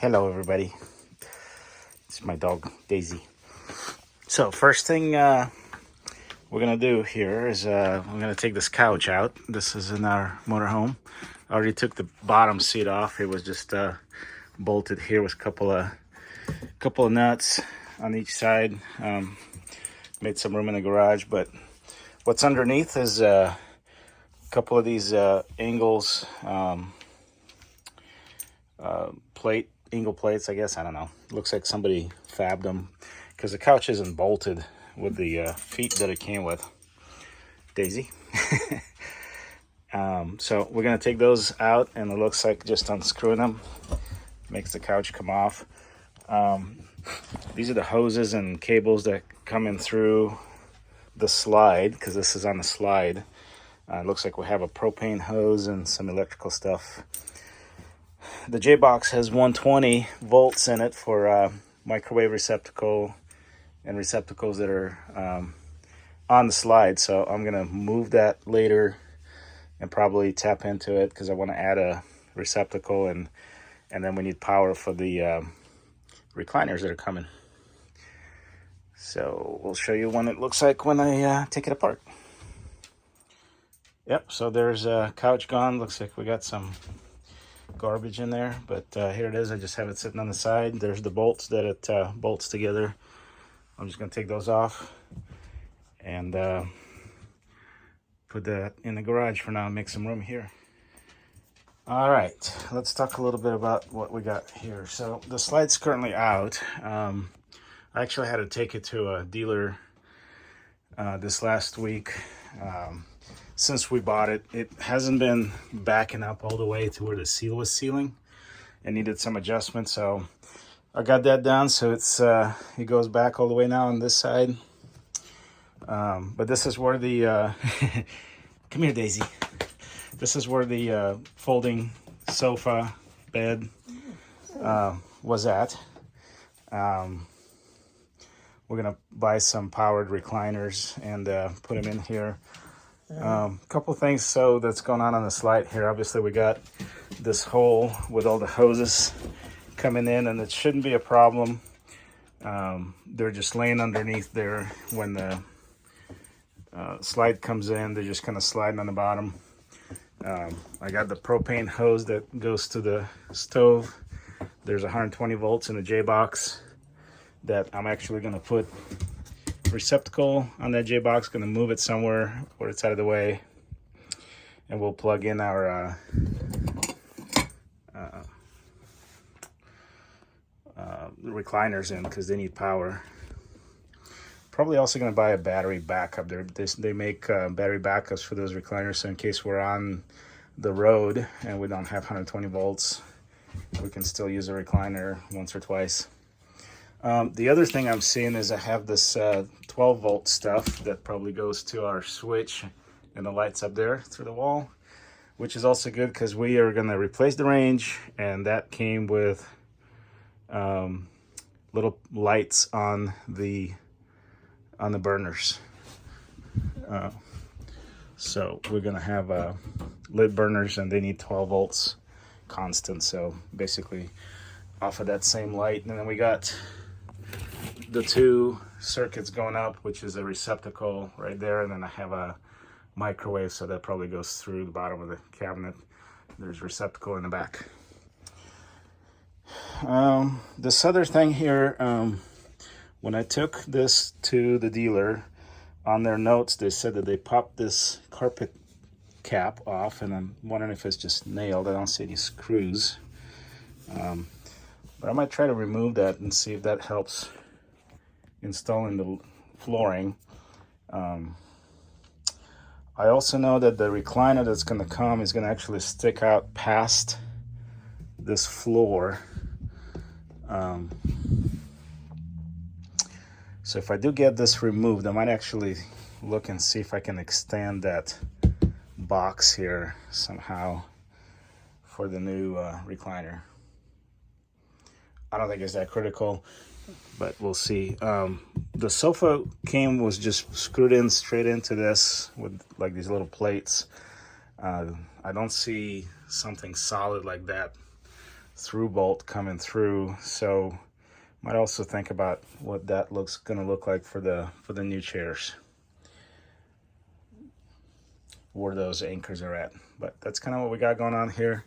Hello everybody, it's my dog Daisy. So first thing we're gonna do here is I'm gonna take this couch out. This is in our motorhome. I already took the bottom seat off. It was just bolted here with a couple of nuts on each side. Made some room in the garage, but what's underneath is a couple of these angles, angle plates, I guess. I don't know. Looks like somebody fabbed them because the couch isn't bolted with the feet that it came with. Daisy. So we're gonna take those out, and it looks like just unscrewing them makes the couch come off. These are the hoses and cables that come in through the slide, because this is on the slide. It looks like we have a propane hose and some electrical stuff. The J-Box has 120 volts in it for microwave receptacle and receptacles that are on the slide. So I'm going to move that later and probably tap into it because I want to add a receptacle, and then we need power for the recliners that are coming. So we'll show you what it looks like when I take it apart. Yep, so there's a couch gone. Looks like we got some garbage in there, but here it is. I just have it sitting on the side. There's the bolts that it bolts together. I'm just going to take those off and put that in the garage for now and make some room here. All right, let's talk a little bit about what we got here. So the slide's currently out. I actually had to take it to a dealer this last week. Since we bought it, it hasn't been backing up all the way to where the seal was sealing. It needed some adjustment, so I got that done. So it's it goes back all the way now on this side. But this is where the come here, Daisy. This is where the folding sofa bed was at. We're gonna buy some powered recliners and put them in here. Couple things so that's going on the slide here. Obviously we got this hole with all the hoses coming in, and it shouldn't be a problem. They're just laying underneath there. When the slide comes in, they're just kind of sliding on the bottom. I got the propane hose that goes to the stove. There's 120 volts in the J-Box that I'm actually going to put receptacle on that J-Box. Going to move it somewhere where it's out of the way, and we'll plug in our recliners in because they need power. Probably also going to buy a battery backup. They make battery backups for those recliners, so in case we're on the road and we don't have 120 volts, we can still use a recliner once or twice. The other thing I'm seeing is I have this 12 volt stuff that probably goes to our switch and the lights up there through the wall, which is also good because we are going to replace the range, and that came with little lights on the burners. So we're going to have lid burners, and they need 12 volts constant. So basically off of that same light. And then we got the two circuits going up, which is a receptacle right there, and then I have a microwave, so that probably goes through the bottom of the cabinet. There's a receptacle in the back. This other thing here, when I took this to the dealer, on their notes they said that they popped this carpet cap off, and I'm wondering if it's just nailed. I don't see any screws, but I might try to remove that and see if that helps installing the flooring. I also know that the recliner that's going to come is going to actually stick out past this floor. So if I do get this removed, I might actually look and see if I can extend that box here somehow for the new recliner. I don't think it's that critical, but we'll see. The sofa was just screwed in straight into this with like these little plates. I don't see something solid like that through bolt coming through. So might also think about what that gonna look like for the new chairs, where those anchors are at. But that's kind of what we got going on here.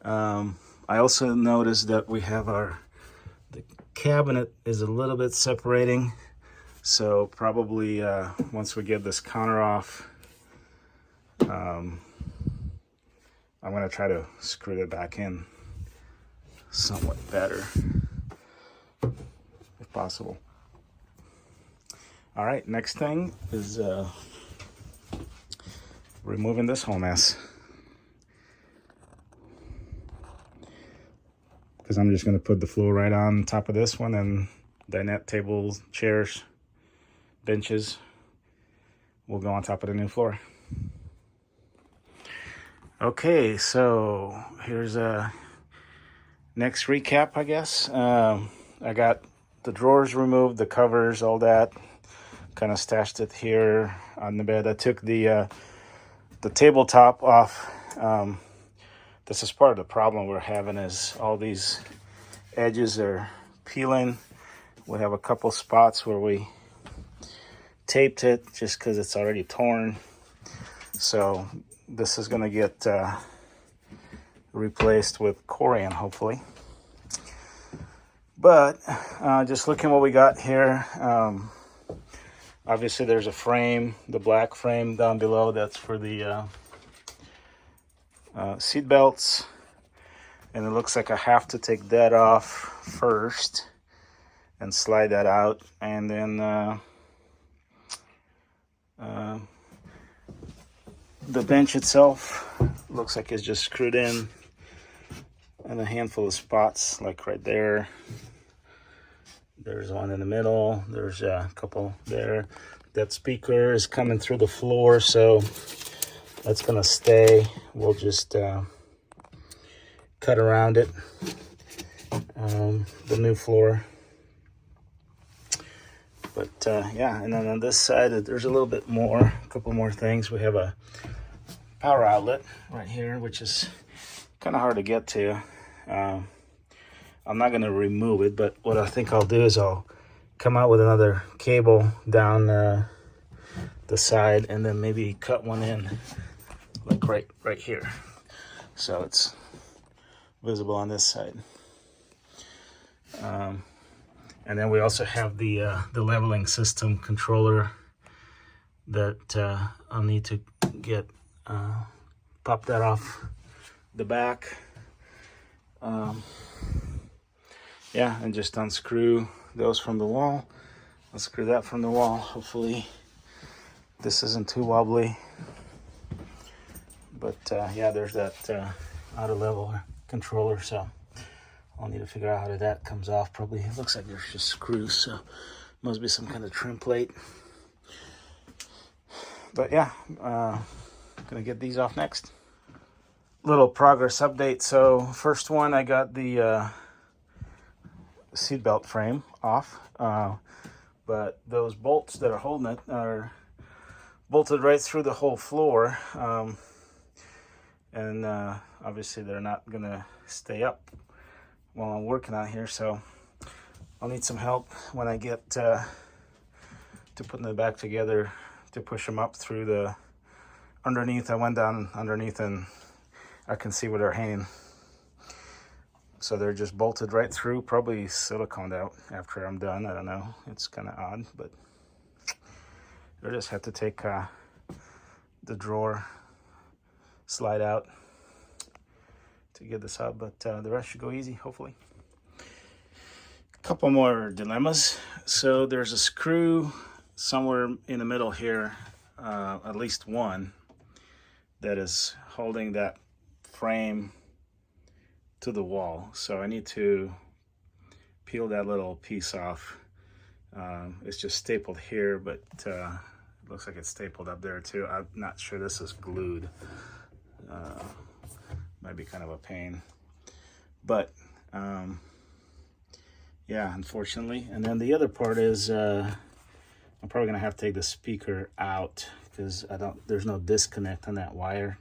I also noticed that we have the cabinet is a little bit separating, so probably once we get this counter off, I'm gonna try to screw it back in somewhat better if possible. All right, next thing is removing this whole mess, because I'm just going to put the floor right on top of this one, and dinette tables, chairs, benches will go on top of the new floor. Okay, so here's a next recap, I guess. I got the drawers removed, the covers, all that. Kind of stashed it here on the bed. I took the tabletop off. This is part of the problem we're having, is all these edges are peeling. We have a couple spots where we taped it just because it's already torn. So this is going to get replaced with Corian, hopefully. But just looking what we got here, obviously there's a frame, the black frame down below. That's for the seat belts, and it looks like I have to take that off first and slide that out, and then the bench itself looks like it's just screwed in a handful of spots, like right there. There's one in the middle, there's a couple there. That speaker is coming through the floor, so that's gonna stay. We'll just cut around it, the new floor. But yeah, and then on this side, there's a little bit more, a couple more things. We have a power outlet right here, which is kind of hard to get to. I'm not gonna remove it, but what I think I'll do is I'll come out with another cable down the side, and then maybe cut one in, like right here, so it's visible on this side. And then we also have the leveling system controller that I'll need to get pop that off the back. Yeah, and just unscrew those from the wall. Unscrew that from the wall. Hopefully this isn't too wobbly. But yeah, there's that auto level controller, so I'll need to figure out how that comes off. Probably, it looks like there's just screws, so must be some kind of trim plate. But yeah, gonna get these off next. Little progress update. So first one, I got the seatbelt frame off, but those bolts that are holding it are bolted right through the whole floor, and obviously they're not gonna stay up while I'm working on here, so I'll need some help when I get to putting it back together to push them up through the underneath. I went down underneath and I can see where they're hanging. So they're just bolted right through, probably siliconed out after I'm done. I don't know, it's kind of odd, but I just have to take the drawer slide out to get this out, but the rest should go easy, hopefully. A couple more dilemmas. So there's a screw somewhere in the middle here, at least one, that is holding that frame to the wall. So I need to peel that little piece off. It's just stapled here, but it looks like it's stapled up there too. I'm not sure this is glued. Might be kind of a pain, but yeah, unfortunately. And then the other part is I'm probably gonna have to take the speaker out, because there's no disconnect on that wire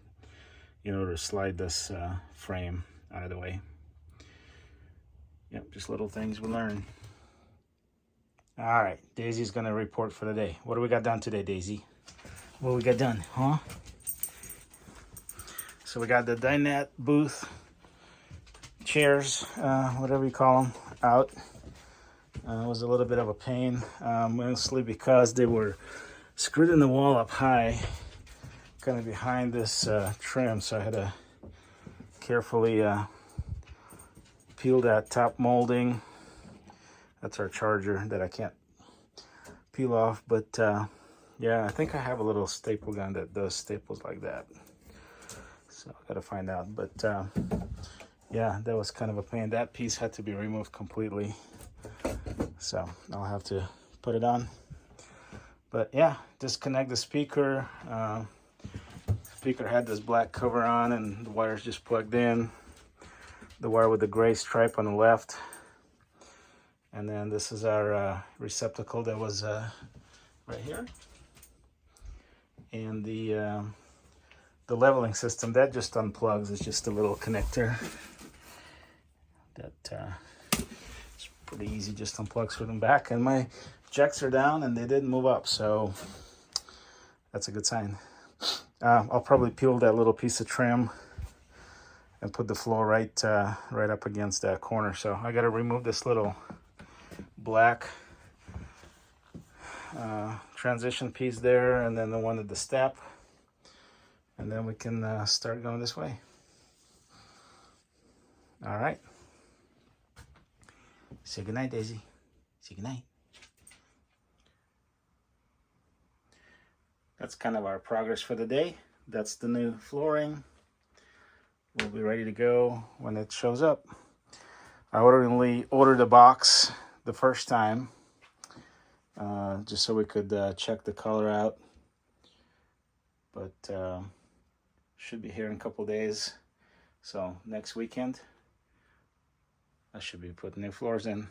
in order to slide this frame out of the way. Yep, just little things we learn. All right, Daisy's gonna report for the day. What do we got done today, Daisy? What we got done, huh? So we got the dinette booth chairs, whatever you call them, out. It was a little bit of a pain, mostly because they were screwed in the wall up high, kind of behind this trim. So I had to carefully peel that top molding. That's our charger that I can't peel off, but yeah, I think I have a little staple gun that does staples like that. So I gotta find out, but yeah, that was kind of a pain. That piece had to be removed completely, so I'll have to put it on. But yeah, disconnect the speaker. Speaker had this black cover on and the wire's just plugged in. The wire with the gray stripe on the left. And then this is our receptacle that was right here. And the leveling system, that just unplugs. It's just a little connector. That it's pretty easy, just unplugs from the back. And my jacks are down and they didn't move up, so that's a good sign. I'll probably peel that little piece of trim and put the floor right up against that corner. So I got to remove this little black transition piece there, and then the one at the step, and then we can start going this way. All right. Say goodnight, Daisy. Say goodnight. That's kind of our progress for the day. That's the new flooring. We'll be ready to go when it shows up. I only ordered a box the first time, just so we could check the color out. But should be here in a couple days. So next weekend, I should be putting new floors in.